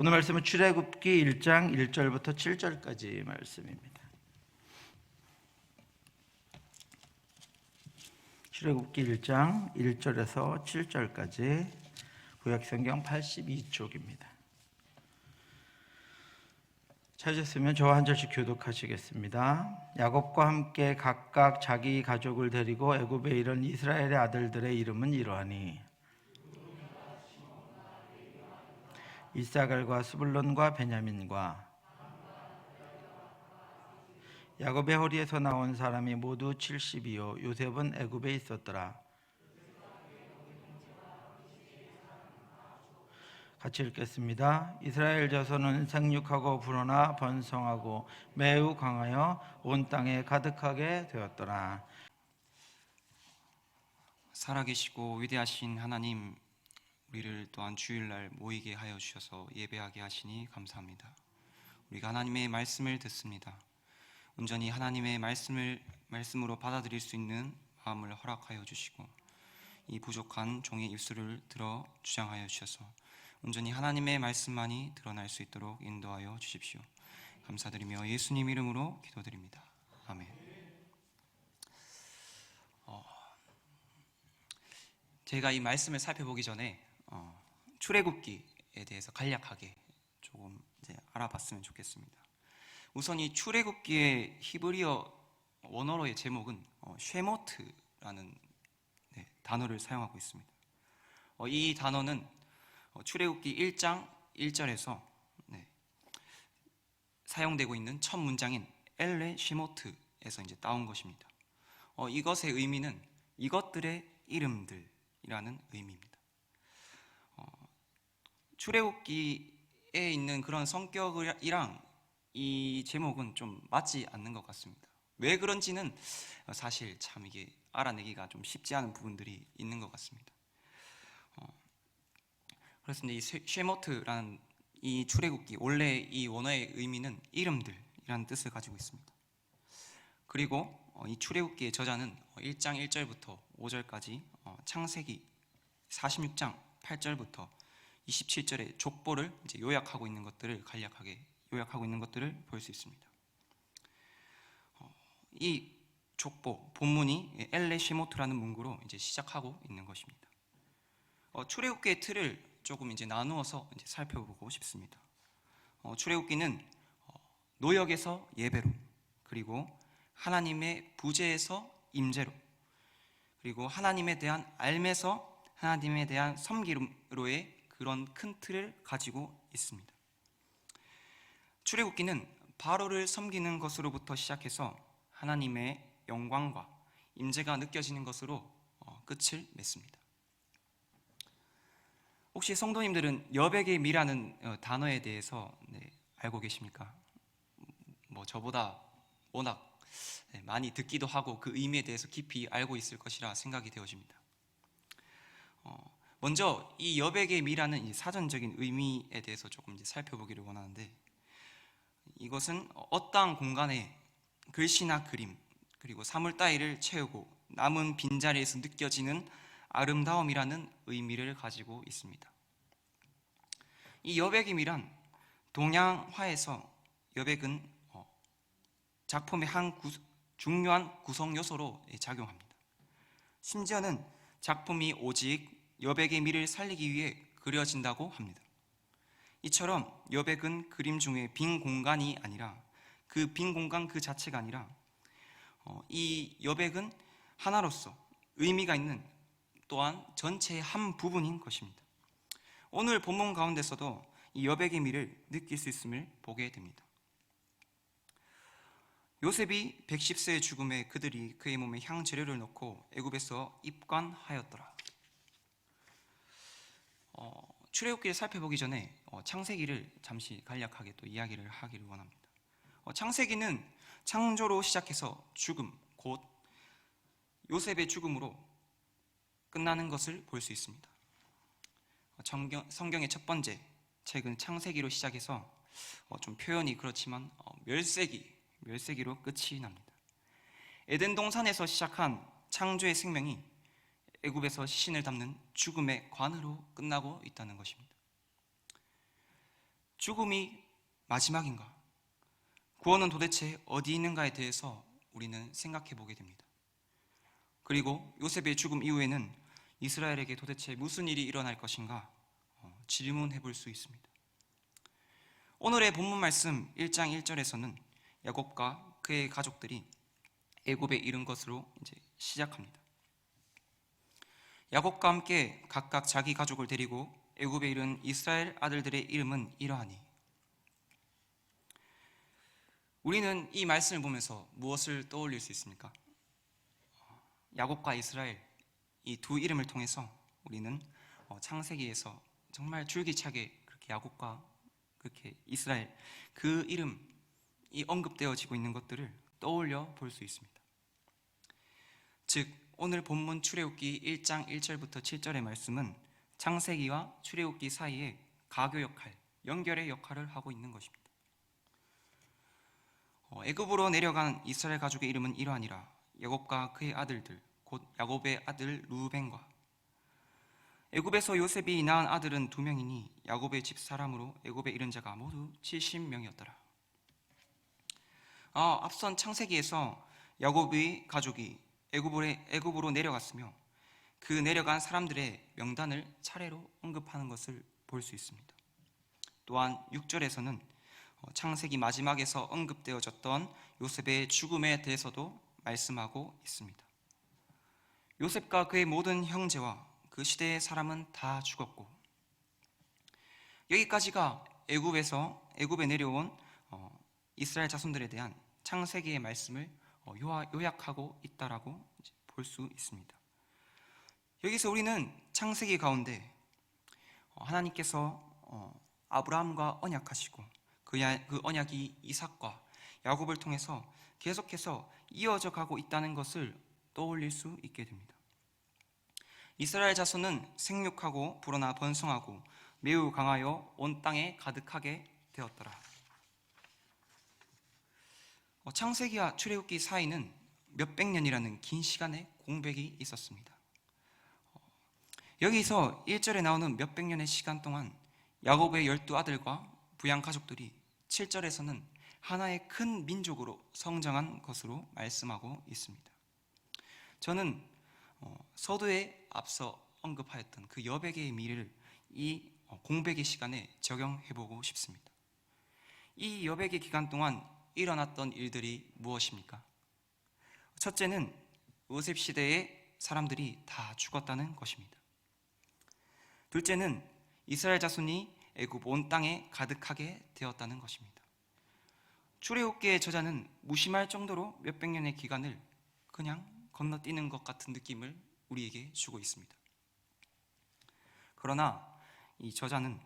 오늘 말씀은 출애굽기 1장 1절부터 7절까지 말씀입니다. 출애굽기 1장 1절에서 7절까지 구약성경 82쪽입니다. 찾으셨으면 저와 한 절씩 교독하시겠습니다. 야곱과 함께 각각 자기 가족을 데리고 애굽에 이른 이스라엘의 아들들의 이름은 이러하니 이사갈과 스불론과 베냐민과 야곱의 허리에서 나온 사람이 모두 70이요 요셉은 애굽에 있었더라. 같이 읽겠습니다. 이스라엘 자손은 생육하고 불어나 번성하고 매우 강하여 온 땅에 가득하게 되었더라. 살아계시고 위대하신 하나님, 우리를 또한 주일날 모이게 하여 주셔서 예배하게 하시니 감사합니다. 우리가 하나님의 말씀을 듣습니다. 온전히 하나님의 말씀으로 받아들일 수 있는 마음을 허락하여 주시고 이 부족한 종의 입술을 들어 주장하여 주셔서 온전히 하나님의 말씀만이 드러날 수 있도록 인도하여 주십시오. 감사드리며 예수님 이름으로 기도드립니다. 아멘. 제가 이 말씀을 살펴보기 전에 출애굽기에 대해서 간략하게 조금 이제 알아봤으면 좋겠습니다. 우선 이 출애굽기의 히브리어 원어로의 제목은 쉐모트라는 단어를 사용하고 있습니다. 이 단어는 출애굽기 1장 1절에서 사용되고 있는 첫 문장인 엘레 쉐모트에서 이제 따온 것입니다. 이것의 의미는 이것들의 이름들이라는 의미입니다. 출애굽기에 있는 그런 성격이랑 이 제목은 좀 맞지 않는 것 같습니다. 왜 그런지는 사실 참 이게 알아내기가 좀 쉽지 않은 부분들이 있는 것 같습니다. 그래서 이 쉐모트라는 이 출애굽기, 원래 이 원어의 의미는 이름들이라는 뜻을 가지고 있습니다. 그리고 이 출애굽기의 저자는 1장 1절부터 5절까지 창세기 46장 8절부터 27절의 족보를 이제 요약하고 있는 것들을 간략하게 요약하고 있는 것들을 볼 수 있습니다. 이 족보 본문이 엘레 쉐모트라는 문구로 이제 시작하고 있는 것입니다. 출애굽기의 틀을 조금 이제 나누어서 이제 살펴보고 싶습니다. 출애굽기는 노역에서 예배로, 그리고 하나님의 부재에서 임재로, 그리고 하나님에 대한 알매서 하나님에 대한 섬김으로의 그런 큰 틀을 가지고 있습니다. 출애굽기는 바로를 섬기는 것으로부터 시작해서 하나님의 영광과 임재가 느껴지는 것으로 끝을 맺습니다. 혹시 성도님들은 여백의 미라는 단어에 대해서 알고 계십니까? 저보다 워낙 많이 듣기도 하고 그 의미에 대해서 깊이 알고 있을 것이라 생각이 되어집니다. 먼저 이 여백의 미라는 이 사전적인 의미에 대해서 조금 이제 살펴보기를 원하는데, 이것은 어떠한 공간에 글씨나 그림, 그리고 사물 따위를 채우고 남은 빈자리에서 느껴지는 아름다움이라는 의미를 가지고 있습니다. 이 여백의 미란, 동양화에서 여백은 작품의 한 중요한 구성 요소로 작용합니다. 심지어는 작품이 오직 여백의 미를 살리기 위해 그려진다고 합니다. 이처럼 여백은 그림 중에 빈 공간이 아니라, 그 빈 공간 그 자체가 아니라 이 여백은 하나로서 의미가 있는 또한 전체의 한 부분인 것입니다. 오늘 본문 가운데서도 이 여백의 미를 느낄 수 있음을 보게 됩니다. 요셉이 110세의 죽음에 그들이 그의 몸에 향재료를 넣고 애굽에서 입관하였더라. 출애굽기를 살펴보기 전에 창세기를 잠시 간략하게 또 이야기를 하기를 원합니다. 창세기는 창조로 시작해서 죽음, 곧 요셉의 죽음으로 끝나는 것을 볼 수 있습니다. 성경의 첫 번째 책은 창세기로 시작해서 좀 표현이 그렇지만 멸세기로 끝이 납니다. 에덴 동산에서 시작한 창조의 생명이 애굽에서 시신을 담는 죽음의 관으로 끝나고 있다는 것입니다. 죽음이 마지막인가? 구원은 도대체 어디 있는가에 대해서 우리는 생각해 보게 됩니다. 그리고 요셉의 죽음 이후에는 이스라엘에게 도대체 무슨 일이 일어날 것인가 질문해 볼 수 있습니다. 오늘의 본문 말씀 1장 1절에서는 야곱과 그의 가족들이 애굽에 이른 것으로 이제 시작합니다. 야곱과 함께 각각 자기 가족을 데리고 애굽에 이른 이스라엘 아들들의 이름은 이러하니. 우리는 이 말씀을 보면서 무엇을 떠올릴 수 있습니까? 야곱과 이스라엘 이 두 이름을 통해서 우리는 창세기에서 정말 줄기차게 그렇게 야곱과 그렇게 이스라엘 그 이름이 언급되어지고 있는 것들을 떠올려 볼 수 있습니다. 즉 오늘 본문 출애굽기 1장 1절부터 7절의 말씀은 창세기와 출애굽기 사이에 가교 역할, 연결의 역할을 하고 있는 것입니다. 애굽으로 내려간 이스라엘 가족의 이름은 이러하니라. 야곱과 그의 아들들 곧 야곱의 아들 루벤과 애굽에서 요셉이 낳은 아들은 2명이니 야곱의 집 사람으로 애굽에 이른 자가 모두 70명이었더라. 앞선 창세기에서 야곱의 가족이 애굽으로 내려갔으며 그 내려간 사람들의 명단을 차례로 언급하는 것을 볼 수 있습니다. 또한 6절에서는 창세기 마지막에서 언급되어졌던 요셉의 죽음에 대해서도 말씀하고 있습니다. 요셉과 그의 모든 형제와 그 시대의 사람은 다 죽었고, 여기까지가 애굽에 내려온 이스라엘 자손들에 대한 창세기의 말씀을 요약하고 있다라고 볼 수 있습니다. 여기서 우리는 창세기 가운데 하나님께서 아브라함과 언약하시고 그 언약이 이삭과 야곱을 통해서 계속해서 이어져 가고 있다는 것을 떠올릴 수 있게 됩니다. 이스라엘 자손은 생육하고 불어나 번성하고 매우 강하여 온 땅에 가득하게 되었더라. 창세기와 출애굽기 사이는 몇백 년이라는 긴 시간의 공백이 있었습니다. 여기서 1절에 나오는 몇백 년의 시간 동안 야곱의 12아들과 부양 가족들이 7절에서는 하나의 큰 민족으로 성장한 것으로 말씀하고 있습니다. 저는 서두에 앞서 언급하였던 그 여백의 미래를 이 공백의 시간에 적용해보고 싶습니다. 이 여백의 기간 동안 일어났던 일들이 무엇입니까? 첫째는 요셉 시대의 사람들이 다 죽었다는 것입니다. 둘째는 이스라엘 자손이 애굽 온 땅에 가득하게 되었다는 것입니다. 출애굽기의 저자는 무심할 정도로 몇백 년의 기간을 그냥 건너뛰는 것 같은 느낌을 우리에게 주고 있습니다. 그러나 이 저자는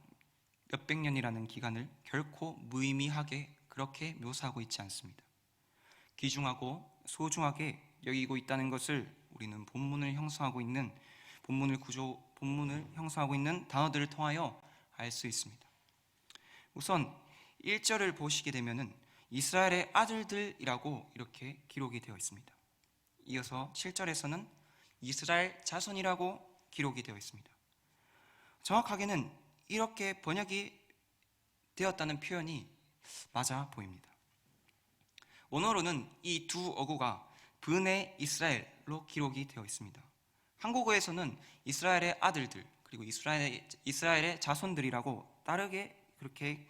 몇백 년이라는 기간을 결코 무의미하게 그렇게 묘사하고 있지 않습니다. 귀중하고 소중하게 여기고 있다는 것을 우리는 본문을 형성하고 있는 단어들을 통하여 알 수 있습니다. 우선 1절을 보시게 되면은 이스라엘의 아들들이라고 이렇게 기록이 되어 있습니다. 이어서 7절에서는 이스라엘 자손이라고 기록이 되어 있습니다. 정확하게는 이렇게 번역이 되었다는 표현이 맞아 보입니다. 원어로는 이 두 어구가 브네 이스라엘로 기록이 되어 있습니다. 한국어에서는 이스라엘의 아들들 그리고 이스라엘의 자손들이라고 다르게 그렇게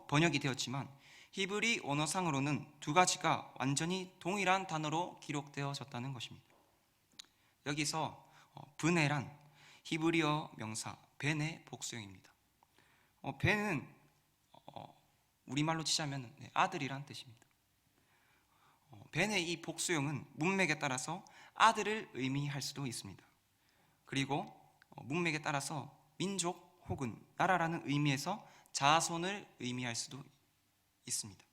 번역이 되었지만 히브리 원어상으로는 두 가지가 완전히 동일한 단어로 기록되어졌다는 것입니다. 여기서 브네란 히브리어 명사 벤의 복수형입니다. 벤은 우리말로 치자면 아들이란 뜻입니다. 벤의 이 복수형은 문맥에 따라서 아들을 의미할 수도 있습니다. 그리고 문맥에 따라서 민족 혹은 나라라는 의미에서 자손을 의미할 수도 있습니다.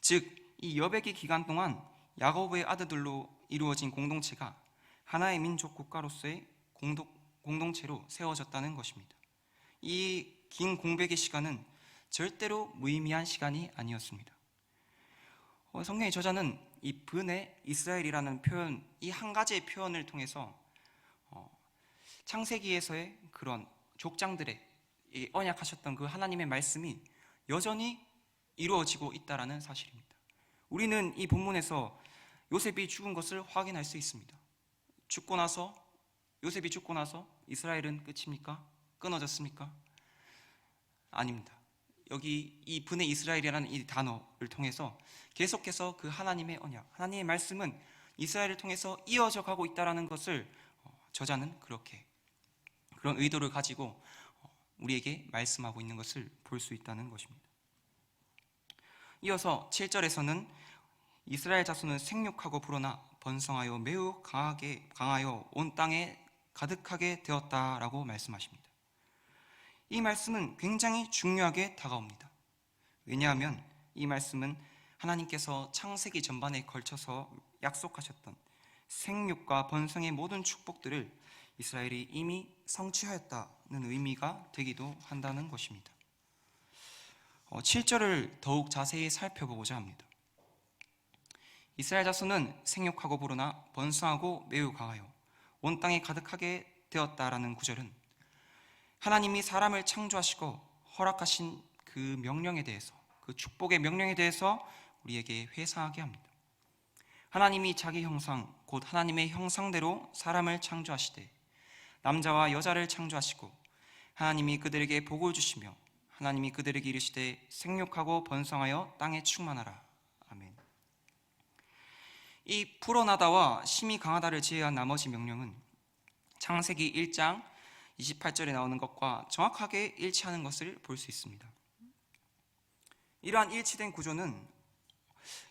즉, 이 여백의 기간 동안 야곱의 아들들로 이루어진 공동체가 하나의 민족 국가로서의 공동체로 세워졌다는 것입니다. 이 긴 공백의 시간은 절대로 무의미한 시간이 아니었습니다. 성경의 저자는 이 브네 이스라엘이라는 표현, 이 한 가지의 표현을 통해서 창세기에서의 그런 족장들의 언약하셨던 그 하나님의 말씀이 여전히 이루어지고 있다는 사실입니다. 우리는 이 본문에서 요셉이 죽은 것을 확인할 수 있습니다. 요셉이 죽고 나서 이스라엘은 끝입니까? 끊어졌습니까? 아닙니다. 여기 이 분의 이스라엘이라는 이 단어를 통해서 계속해서 그 하나님의 언약, 하나님의 말씀은 이스라엘을 통해서 이어져 가고 있다는 것을 저자는 그런 의도를 가지고 우리에게 말씀하고 있는 것을 볼 수 있다는 것입니다. 이어서 7절에서는 이스라엘 자손은 생육하고 불어나 번성하여 매우 강하여 온 땅에 가득하게 되었다라고 말씀하십니다. 이 말씀은 굉장히 중요하게 다가옵니다. 왜냐하면 이 말씀은 하나님께서 창세기 전반에 걸쳐서 약속하셨던 생육과 번성의 모든 축복들을 이스라엘이 이미 성취하였다는 의미가 되기도 한다는 것입니다. 7절을 더욱 자세히 살펴보고자 합니다. 이스라엘 자손은 생육하고 불어나 번성하고 매우 강하여 온 땅에 가득하게 되었다라는 구절은 하나님이 사람을 창조하시고 허락하신 그 명령에 대해서, 그 축복의 명령에 대해서 우리에게 회상하게 합니다. 하나님이 자기 형상, 곧 하나님의 형상대로 사람을 창조하시되 남자와 여자를 창조하시고 하나님이 그들에게 복을 주시며 하나님이 그들에게 이르시되 생육하고 번성하여 땅에 충만하라. 아멘. 이 불어나다와 심히 강하다를 제외한 나머지 명령은 창세기 1장 28절에 나오는 것과 정확하게 일치하는 것을 볼 수 있습니다. 이러한 일치된 구조는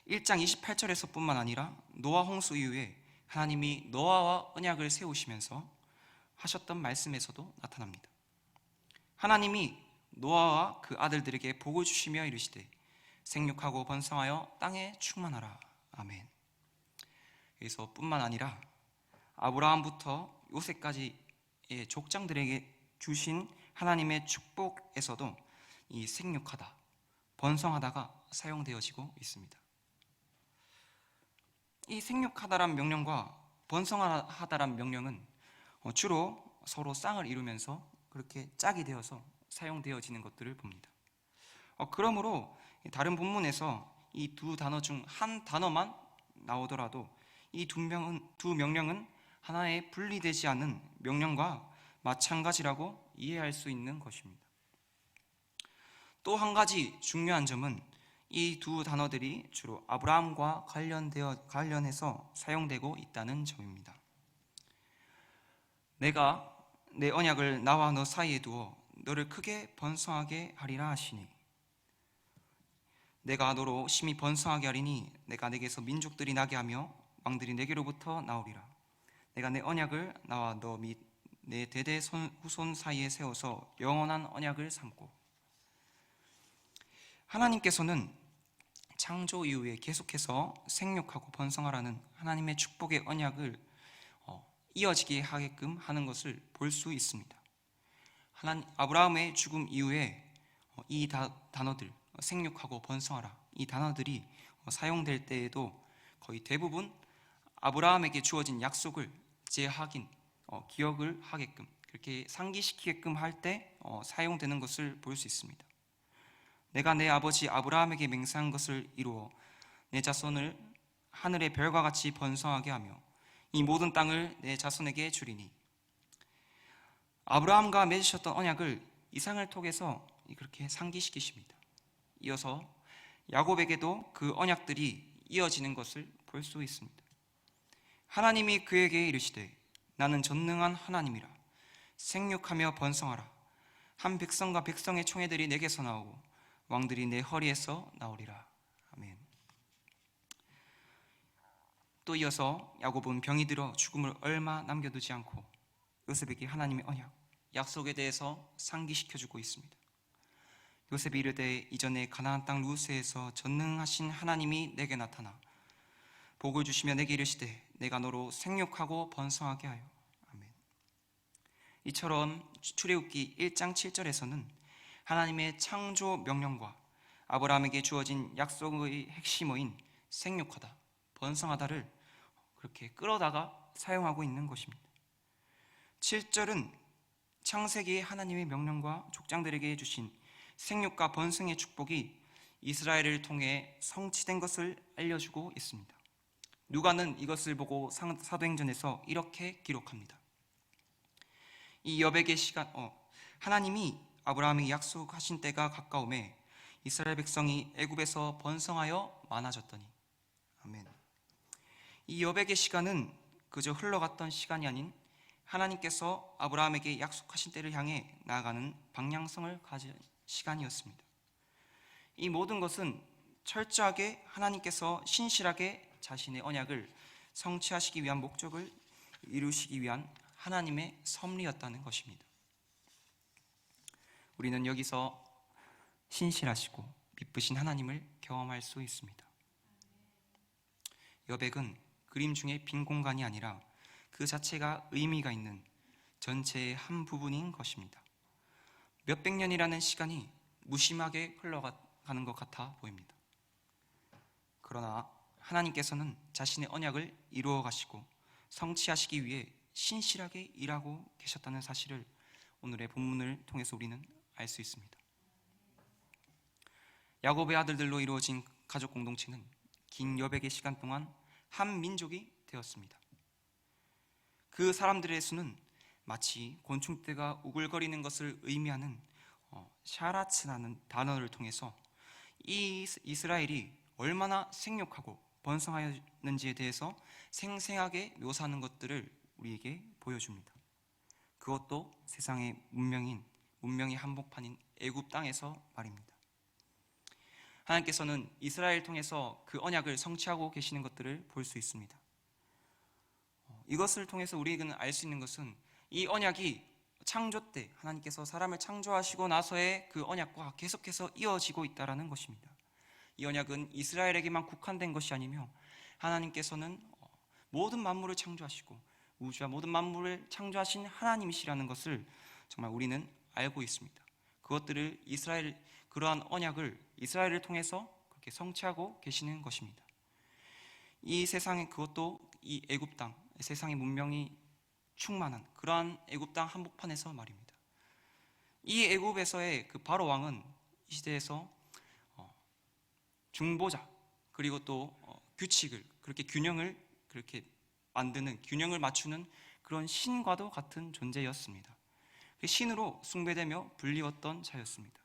1장 28절에서 뿐만 아니라 노아 홍수 이후에 하나님이 노아와 언약을 세우시면서 하셨던 말씀에서도 나타납니다. 하나님이 노아와 그 아들들에게 복을 주시며 이르시되 생육하고 번성하여 땅에 충만하라. 아멘. 그래서 뿐만 아니라 아브라함부터 요셉까지의 족장들에게 주신 하나님의 축복에서도 이 생육하다, 번성하다가 사용되어지고 있습니다. 이 생육하다란 명령과 번성하다란 명령은 주로 서로 쌍을 이루면서 그렇게 짝이 되어서 사용되어지는 것들을 봅니다. 그러므로 다른 본문에서 이 두 단어 중 한 단어만 나오더라도 이 두 명령은 하나의 분리되지 않은 명령과 마찬가지라고 이해할 수 있는 것입니다. 또 한 가지 중요한 점은 이 두 단어들이 주로 아브라함과 관련해서 사용되고 있다는 점입니다. 내가 내 언약을 나와 너 사이에 두어 너를 크게 번성하게 하리라 하시니 내가 너로 심히 번성하게 하리니 내가 내게서 민족들이 나게 하며 왕들이 내게로부터 나오리라. 내가 내 언약을 나와 너 및 내 대대 후손 사이에 세워서 영원한 언약을 삼고. 하나님께서는 창조 이후에 계속해서 생육하고 번성하라는 하나님의 축복의 언약을 이어지게 하게끔 하는 것을 볼 수 있습니다. 아브라함의 죽음 이후에 이 단어들, 생육하고 번성하라, 이 단어들이 사용될 때에도 거의 대부분 아브라함에게 주어진 약속을 재확인, 기억을 하게끔, 그렇게 상기시키게끔 할 때 사용되는 것을 볼 수 있습니다. 내가 내 아버지 아브라함에게 맹세한 것을 이루어 내 자손을 하늘의 별과 같이 번성하게 하며 이 모든 땅을 내 자손에게 주리니. 아브라함과 맺으셨던 언약을 이상을 통해서 그렇게 상기시키십니다. 이어서 야곱에게도 그 언약들이 이어지는 것을 볼 수 있습니다. 하나님이 그에게 이르시되 나는 전능한 하나님이라. 생육하며 번성하라. 한 백성과 백성의 총애들이 내게서 나오고 왕들이 내 허리에서 나오리라. 아멘. 또 이어서 야곱은 병이 들어 죽음을 얼마 남겨두지 않고 요셉에게 하나님의 언약, 약속에 대해서 상기시켜주고 있습니다. 요셉이 이르되 이전에 가나안 땅 루스에서 전능하신 하나님이 내게 나타나 복을 주시며 내게 이르시되 내가 너로 생육하고 번성하게 하여. 아멘. 이처럼 출애굽기 1장 7절에서는 하나님의 창조 명령과 아브라함에게 주어진 약속의 핵심어인 생육하다, 번성하다를 그렇게 끌어다가 사용하고 있는 것입니다. 7절은 창세기에 하나님의 명령과 족장들에게 주신 생육과 번성의 축복이 이스라엘을 통해 성취된 것을 알려주고 있습니다. 누가는 이것을 보고 사도행전에서 이렇게 기록합니다. 이 여백의 시간, 하나님이 아브라함에게 약속하신 때가 가까움에 이스라엘 백성이 애굽에서 번성하여 많아졌더니. 아멘. 이 여백의 시간은 그저 흘러갔던 시간이 아닌 하나님께서 아브라함에게 약속하신 때를 향해 나아가는 방향성을 가진 시간이었습니다. 이 모든 것은 철저하게 하나님께서 신실하게 자신의 언약을 성취하시기 위한 목적을 이루시기 위한 하나님의 섭리였다는 것입니다. 우리는 여기서 신실하시고 미쁘신 하나님을 경험할 수 있습니다. 여백은 그림 중에 빈 공간이 아니라 그 자체가 의미가 있는 전체의 한 부분인 것입니다. 몇백 년이라는 시간이 무심하게 흘러가는 것 같아 보입니다. 그러나 하나님께서는 자신의 언약을 이루어 가시고 성취하시기 위해 신실하게 일하고 계셨다는 사실을 오늘의 본문을 통해서 우리는 알 수 있습니다. 야곱의 아들들로 이루어진 가족 공동체는 긴 여백의 시간 동안 한 민족이 되었습니다. 그 사람들의 수는 마치 곤충떼가 우글거리는 것을 의미하는 샤라츠라는 단어를 통해서 이 이스라엘이 얼마나 생육하고 번성하였는지에 대해서 생생하게 묘사하는 것들을 우리에게 보여줍니다. 그것도 세상의 문명의 한복판인 애굽 땅에서 말입니다. 하나님께서는 이스라엘 통해서 그 언약을 성취하고 계시는 것들을 볼 수 있습니다. 이것을 통해서 우리에게는 알 수 있는 것은 이 언약이 창조 때 하나님께서 사람을 창조하시고 나서의 그 언약과 계속해서 이어지고 있다는 것입니다. 이 언약은 이스라엘에게만 국한된 것이 아니며 하나님께서는 모든 만물을 창조하시고 우주와 모든 만물을 창조하신 하나님이시라는 것을 정말 우리는 알고 있습니다. 그것들을 그러한 언약을 이스라엘을 통해서 그렇게 성취하고 계시는 것입니다. 이 세상에 그것도 이 애굽 땅, 세상의 문명이 충만한 그러한 애굽 땅 한복판에서 말입니다. 이 애굽에서의 그 바로 왕은 이 시대에서 중보자 그리고 또 규칙을 그렇게 균형을 그렇게 만드는 균형을 맞추는 그런 신과도 같은 존재였습니다. 그 신으로 숭배되며 불리웠던 자였습니다.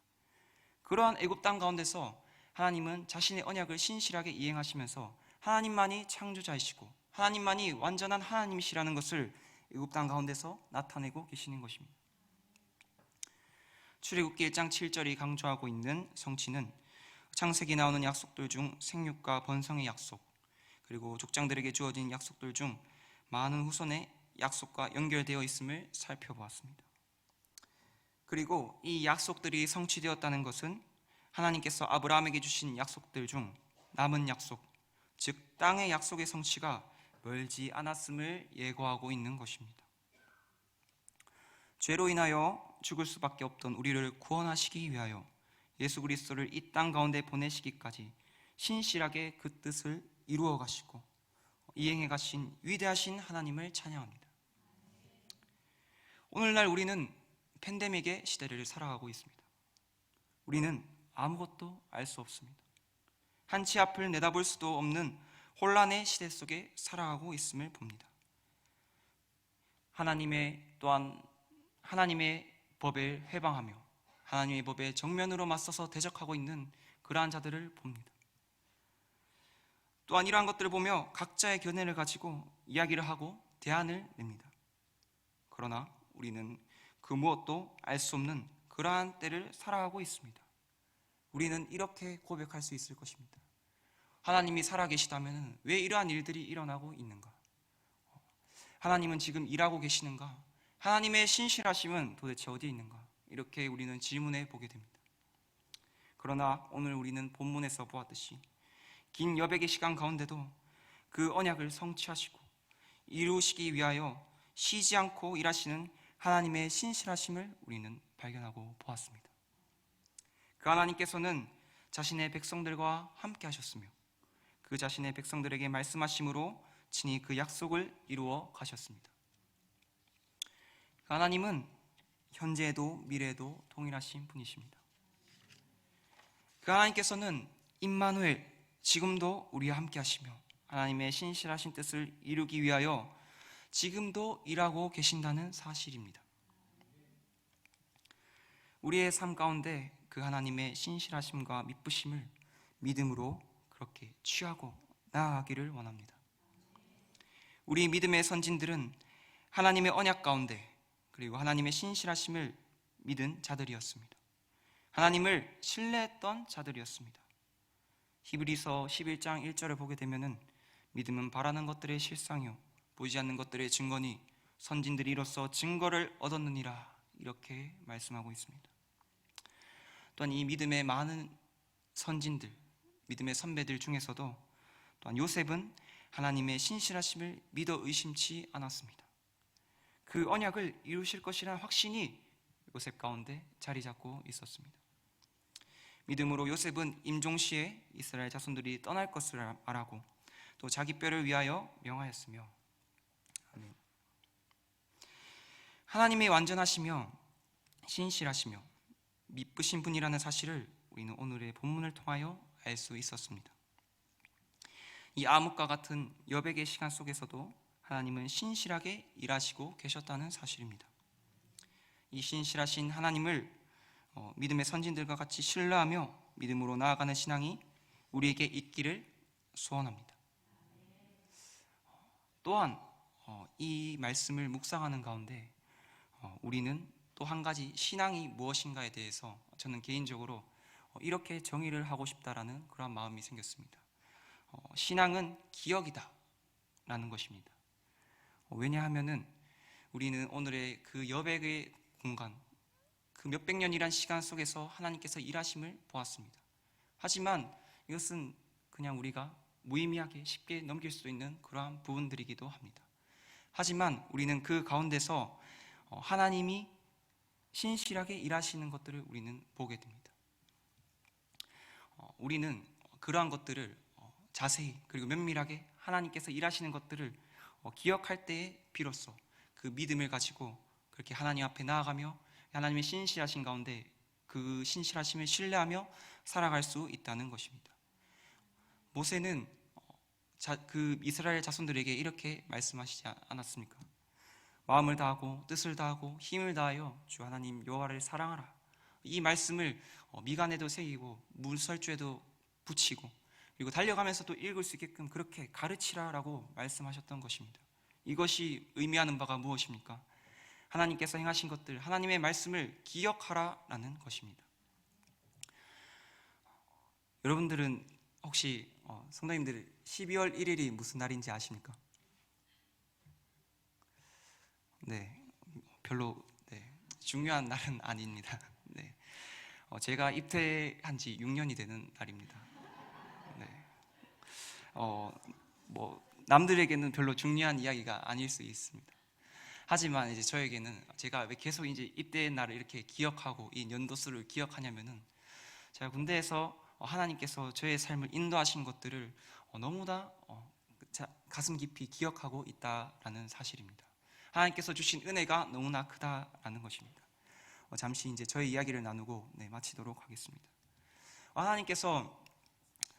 그러한 애굽 땅 가운데서 하나님은 자신의 언약을 신실하게 이행하시면서 하나님만이 창조자이시고 하나님만이 완전한 하나님이시라는 것을 애굽 땅 가운데서 나타내고 계시는 것입니다. 출애굽기 1장 7절이 강조하고 있는 성취는 창세기 나오는 약속들 중 생육과 번성의 약속, 그리고 족장들에게 주어진 약속들 중 많은 후손의 약속과 연결되어 있음을 살펴보았습니다. 그리고 이 약속들이 성취되었다는 것은 하나님께서 아브라함에게 주신 약속들 중 남은 약속, 즉 땅의 약속의 성취가 멀지 않았음을 예고하고 있는 것입니다. 죄로 인하여 죽을 수밖에 없던 우리를 구원하시기 위하여 예수 그리스도를 이 땅 가운데 보내시기까지 신실하게 그 뜻을 이루어 가시고 이행해 가신 위대하신 하나님을 찬양합니다. 오늘날 우리는 팬데믹의 시대를 살아가고 있습니다. 우리는 아무것도 알 수 없습니다. 한치 앞을 내다볼 수도 없는 혼란의 시대 속에 살아가고 있음을 봅니다. 또한 하나님의 법에 회방하며 하나님의 법에 정면으로 맞서서 대적하고 있는 그러한 자들을 봅니다. 또한 이러한 것들을 보며 각자의 견해를 가지고 이야기를 하고 대안을 냅니다. 그러나 우리는 그 무엇도 알 수 없는 그러한 때를 살아가고 있습니다. 우리는 이렇게 고백할 수 있을 것입니다. 하나님이 살아계시다면 왜 이러한 일들이 일어나고 있는가? 하나님은 지금 일하고 계시는가? 하나님의 신실하심은 도대체 어디에 있는가? 이렇게 우리는 질문해 보게 됩니다. 그러나 오늘 우리는 본문에서 보았듯이 긴 여백의 시간 가운데도 그 언약을 성취하시고 이루시기 위하여 쉬지 않고 일하시는 하나님의 신실하심을 우리는 발견하고 보았습니다. 그 하나님께서는 자신의 백성들과 함께 하셨으며 그 자신의 백성들에게 말씀하심으로 친히 그 약속을 이루어 가셨습니다. 그 하나님은 현재도 미래도 동일하신 분이십니다. 그 하나님께서는 임마누엘, 지금도 우리와 함께 하시며 하나님의 신실하신 뜻을 이루기 위하여 지금도 일하고 계신다는 사실입니다. 우리의 삶 가운데 그 하나님의 신실하심과 미쁘심을 믿음으로 그렇게 취하고 나아가기를 원합니다. 우리 믿음의 선진들은 하나님의 언약 가운데 그리고 하나님의 신실하심을 믿은 자들이었습니다. 하나님을 신뢰했던 자들이었습니다. 히브리서 11장 1절을 보게 되면은 믿음은 바라는 것들의 실상이요 보이지 않는 것들의 증거니 선진들이 이로써 증거를 얻었느니라 이렇게 말씀하고 있습니다. 또한 이 믿음의 많은 선진들, 믿음의 선배들 중에서도 또한 요셉은 하나님의 신실하심을 믿어 의심치 않았습니다. 그 언약을 이루실 것이라는 확신이 요셉 가운데 자리 잡고 있었습니다. 믿음으로 요셉은 임종시에 이스라엘 자손들이 떠날 것을 알았고 또 자기 뼈를 위하여 명하였으며 아멘. 하나님이 완전하시며 신실하시며 미쁘신 분이라는 사실을 우리는 오늘의 본문을 통하여 알 수 있었습니다. 이 암흑과 같은 여백의 시간 속에서도 하나님은 신실하게 일하시고 계셨다는 사실입니다. 이 신실하신 하나님을 믿음의 선진들과 같이 신뢰하며 믿음으로 나아가는 신앙이 우리에게 있기를 소원합니다. 또한 이 말씀을 묵상하는 가운데 우리는 또 한 가지 신앙이 무엇인가에 대해서 저는 개인적으로 이렇게 정의를 하고 싶다라는 그런 마음이 생겼습니다. 신앙은 기억이다 라는 것입니다. 왜냐하면은 우리는 오늘의 그 여백의 공간, 그 몇백 년이란 시간 속에서 하나님께서 일하심을 보았습니다. 하지만 이것은 그냥 우리가 무의미하게 쉽게 넘길 수 있는 그러한 부분들이기도 합니다. 하지만 우리는 그 가운데서 하나님이 신실하게 일하시는 것들을 우리는 보게 됩니다. 우리는 그러한 것들을 자세히 그리고 면밀하게 하나님께서 일하시는 것들을 기억할 때에 비로소 그 믿음을 가지고 그렇게 하나님 앞에 나아가며 하나님의 신실하신 가운데 그 신실하심을 신뢰하며 살아갈 수 있다는 것입니다. 모세는 그 이스라엘 자손들에게 이렇게 말씀하시지 않았습니까? 마음을 다하고 뜻을 다하고 힘을 다하여 주 하나님 여호와를 사랑하라. 이 말씀을 미간에도 새기고 문설주에도 붙이고 그리고 달려가면서 또 읽을 수 있게끔 그렇게 가르치라라고 말씀하셨던 것입니다. 이것이 의미하는 바가 무엇입니까? 하나님께서 행하신 것들, 하나님의 말씀을 기억하라라는 것입니다. 여러분들은 혹시 성도님들 12월 1일이 무슨 날인지 아십니까? 네, 별로 중요한 날은 아닙니다. 네, 제가 입퇴한 지 6년이 되는 날입니다. 네, 남들에게는 별로 중요한 이야기가 아닐 수 있습니다. 하지만 이제 저에게는 제가 왜 계속 이제 입대의 날을 이렇게 기억하고 이 연도수를 기억하냐면은 제가 군대에서 하나님께서 저의 삶을 인도하신 것들을 너무나 가슴 깊이 기억하고 있다라는 사실입니다. 하나님께서 주신 은혜가 너무나 크다라는 것입니다. 잠시 이제 저의 이야기를 나누고 마치도록 하겠습니다. 하나님께서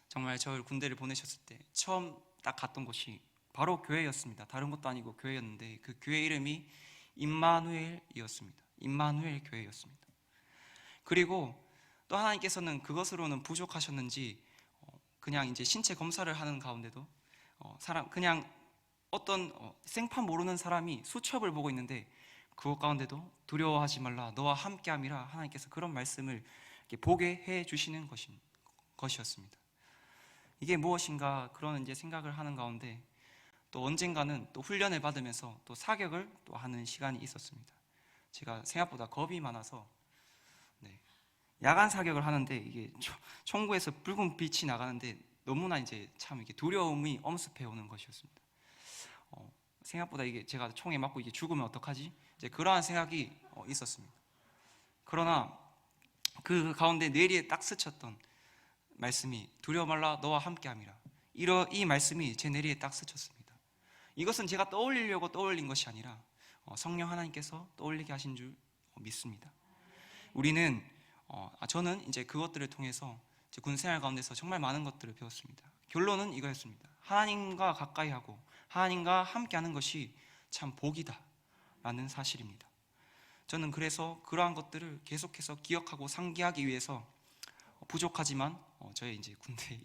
정말 저를 군대를 보내셨을 때 처음 딱 갔던 곳이 바로 교회였습니다. 다른 것도 아니고 교회였는데 그 교회 이름이 임마누엘이었습니다. 임마누엘 교회였습니다. 그리고 또 하나님께서는 그것으로는 부족하셨는지 그냥 이제 신체 검사를 하는 가운데도 그냥 어떤 생판 모르는 사람이 수첩을 보고 있는데 그것 가운데도 두려워하지 말라 너와 함께함이라 하나님께서 그런 말씀을 이렇게 보게 해 주시는 것이었습니다. 이게 무엇인가 그런 이제 생각을 하는 가운데 또 언젠가는 또 훈련을 받으면서 또 사격을 또 하는 시간이 있었습니다. 제가 생각보다 겁이 많아서 야간 사격을 하는데 이게 총구에서 붉은 빛이 나가는데 너무나 이제 참 이게 두려움이 엄습해 오는 것이었습니다. 생각보다 이게 제가 총에 맞고 이게 죽으면 어떡하지? 이제 그러한 생각이 있었습니다. 그러나 그 가운데 뇌리에 딱 스쳤던 말씀이 두려워 말라 너와 함께함이라. 이 말씀이 제 뇌리에 딱 스쳤습니다. 이것은 제가 떠올리려고 떠올린 것이 아니라 성령 하나님께서 떠올리게 하신 줄 믿습니다. 우리는 저는 이제 그것들을 통해서 제 군 생활 가운데서 정말 많은 것들을 배웠습니다. 결론은 이거였습니다. 하나님과 가까이 하고 하나님과 함께하는 것이 참 복이다 라는 사실입니다. 저는 그래서 그러한 것들을 계속해서 기억하고 상기하기 위해서 부족하지만 저의 이제 군대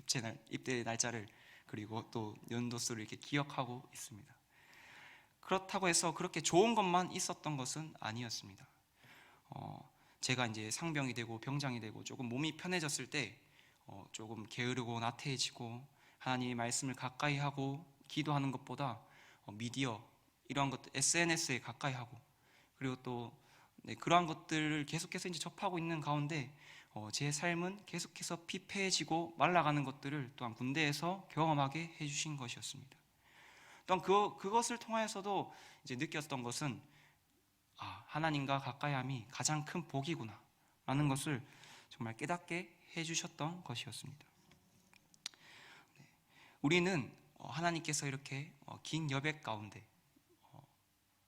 입대 날짜를 그리고 또 연도수를 이렇게 기억하고 있습니다. 그렇다고 해서 그렇게 좋은 것만 있었던 것은 아니었습니다. 제가 이제 상병이 되고 병장이 되고 조금 몸이 편해졌을 때 조금 게으르고 나태해지고 하나님의 말씀을 가까이 하고 기도하는 것보다 미디어 이러한 것들 SNS에 가까이 하고 그리고 또 그러한 것들을 계속해서 이제 접하고 있는 가운데 제 삶은 계속해서 피폐해지고 말라가는 것들을 또한 군대에서 경험하게 해주신 것이었습니다. 또한 그것을 통하여서도 이제 느꼈던 것은 하나님과 가까이함이 가장 큰 복이구나 라는 것을 정말 깨닫게 해주셨던 것이었습니다. 우리는 하나님께서 이렇게 긴 여백 가운데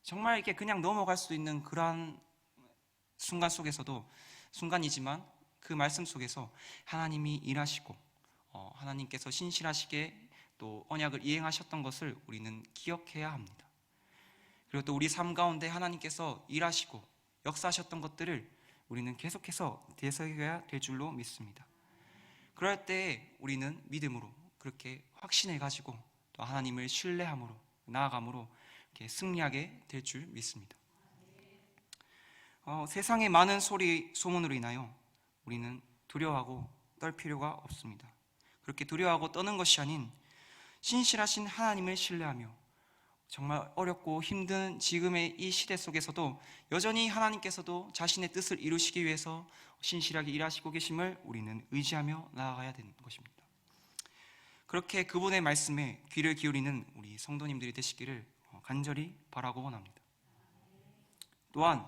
정말 이렇게 그냥 넘어갈 수 있는 그러한 순간 속에서도 순간이지만 그 말씀 속에서 하나님이 일하시고 하나님께서 신실하시게 또 언약을 이행하셨던 것을 우리는 기억해야 합니다. 그리고 또 우리 삶 가운데 하나님께서 일하시고 역사하셨던 것들을 우리는 계속해서 되새겨야 될 줄로 믿습니다. 그럴 때 우리는 믿음으로 그렇게 확신해 가지고 또 하나님을 신뢰함으로 나아감으로 이렇게 승리하게 될 줄 믿습니다. 세상의 많은 소문으로 인하여 우리는 두려워하고 떨 필요가 없습니다. 그렇게 두려워하고 떠는 것이 아닌 신실하신 하나님을 신뢰하며 정말 어렵고 힘든 지금의 이 시대 속에서도 여전히 하나님께서도 자신의 뜻을 이루시기 위해서 신실하게 일하시고 계심을 우리는 의지하며 나아가야 되는 것입니다. 그렇게 그분의 말씀에 귀를 기울이는 우리 성도님들이 되시기를 간절히 바라고 원합니다. 또한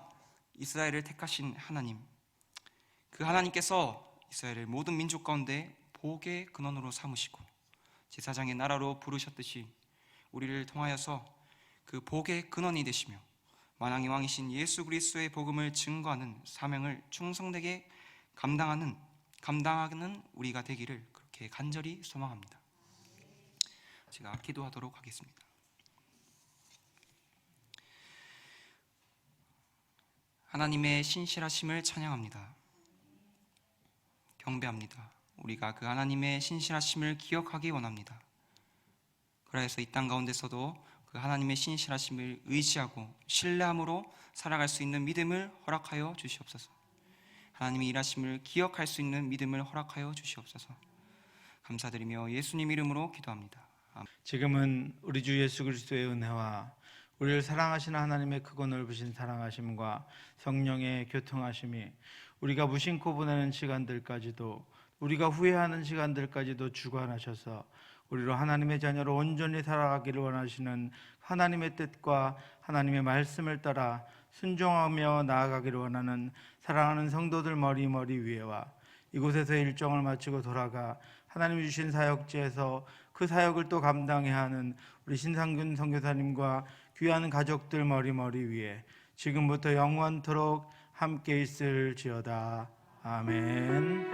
이스라엘을 택하신 하나님, 그 하나님께서 이스라엘을 모든 민족 가운데 복의 근원으로 삼으시고 제사장의 나라로 부르셨듯이 우리를 통하여서 그 복의 근원이 되시며 만왕의 왕이신 예수 그리스도의 복음을 증거하는 사명을 충성되게 감당하는 우리가 되기를 그렇게 간절히 소망합니다. 제가 기도하도록 하겠습니다. 하나님의 신실하심을 찬양합니다. 경배합니다. 우리가 그 하나님의 신실하심을 기억하기 원합니다. 그래서 이 땅 가운데서도 그 하나님의 신실하심을 의지하고 신뢰함으로 살아갈 수 있는 믿음을 허락하여 주시옵소서. 하나님의 일하심을 기억할 수 있는 믿음을 허락하여 주시옵소서. 감사드리며 예수님 이름으로 기도합니다. 아멘. 지금은 우리 주 예수 그리스도의 은혜와 우리를 사랑하시는 하나님의 크고 넓으신 사랑하심과 성령의 교통하심이 우리가 무심코 보내는 시간들까지도 우리가 후회하는 시간들까지도 주관하셔서 우리로 하나님의 자녀로 온전히 살아가기를 원하시는 하나님의 뜻과 하나님의 말씀을 따라 순종하며 나아가기를 원하는 사랑하는 성도들 머리 위에와 이곳에서 일정을 마치고 돌아가 하나님이 주신 사역지에서 그 사역을 또 감당해야 하는 우리 신상균 선교사님과 귀한 가족들 머리 위에 지금부터 영원토록 함께 있을지어다. 아멘.